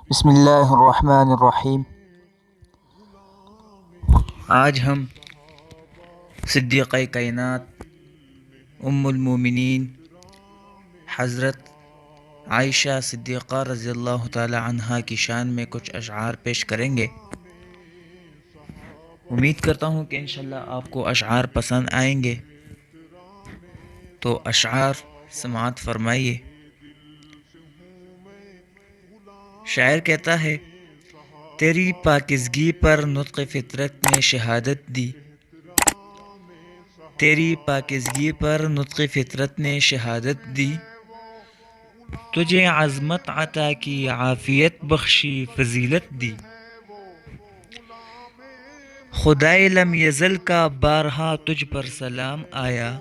بسم اللہ الرحمن الرحیم۔ آج ہم صدیقہ کائنات ام المومنین حضرت عائشہ صدیقہ رضی اللہ تعالی عنہا کی شان میں کچھ اشعار پیش کریں گے۔ امید کرتا ہوں کہ انشاءاللہ آپ کو اشعار پسند آئیں گے، تو اشعار سماعت فرمائیے۔ شاعر کہتا ہے، تیری پاکیزگی پر نطق فطرت نے شہادت دی، تیری پاکیزگی پر نطق فطرت نے شہادت دی، تجھے عظمت عطا کی عافیت بخشی فضیلت دی، خدائے لم یزل کا بارہا تجھ پر سلام آیا،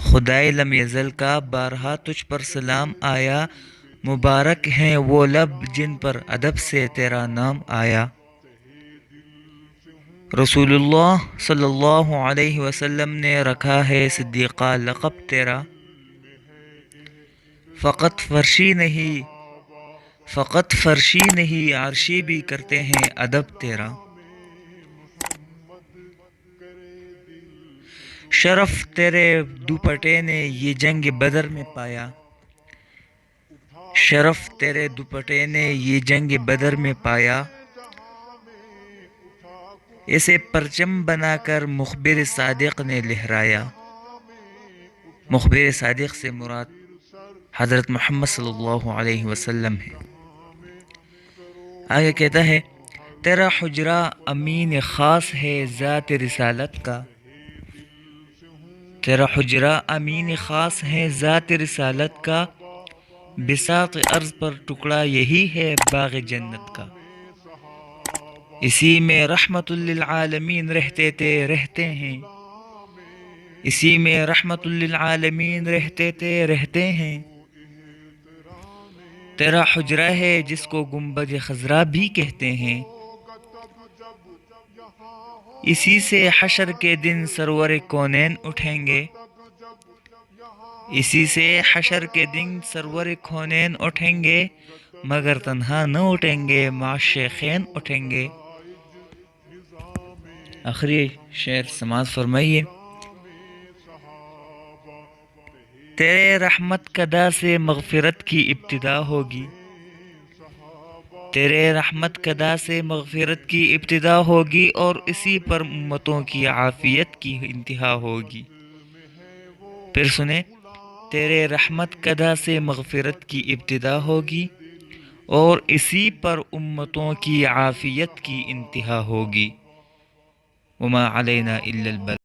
خدائے لم یزل کا بارہا تجھ پر سلام آیا، مبارک ہیں وہ لب جن پر ادب سے تیرا نام آیا۔ رسول اللہ صلی اللہ علیہ وسلم نے رکھا ہے صدیقہ لقب تیرا، فقط فرشی نہیں عرشی بھی کرتے ہیں ادب تیرا، شرف تیرے دوپٹے نے یہ جنگ بدر میں پایا، شرف تیرے دوپٹے نے یہ جنگ بدر میں پایا، اسے پرچم بنا کر مخبر صادق نے لہرایا۔ مخبر صادق سے مراد حضرت محمد صلی اللہ علیہ وسلم ہے۔ آگے کہتا ہے، تیرا حجرہ امین خاص ہے ذات رسالت کا، تیرا حجرہ امین خاص ہے ذات رسالت کا، بساط ارض پر ٹکڑا یہی ہے باغ جنت کا، اسی میں رحمت للعالمین رہتے ہیں، اسی میں رحمت للعالمین رہتے ہیں، تیرا حجرہ ہے جس کو گنبد خضرا بھی کہتے ہیں، اسی سے حشر کے دن سرور کونین اٹھیں گے، اسی سے حشر کے دن سرور کونین اٹھیں گے، مگر تنہا نہ اٹھیں گے مع شیخین اٹھیں گے۔ آخری شعر سماعت فرمائیے۔ تیرے رحمت قدا سے مغفرت کی ابتدا ہوگی، تیرے رحمت قدا سے مغفرت کی ابتدا ہوگی، اور اسی پر امتوں کی عافیت کی انتہا ہوگی۔ پھر سنیں، تیرے رحمت قدا سے مغفرت کی ابتدا ہوگی، اور اسی پر امتوں کی عافیت کی انتہا ہوگی۔ وما علینا الا البلاغ۔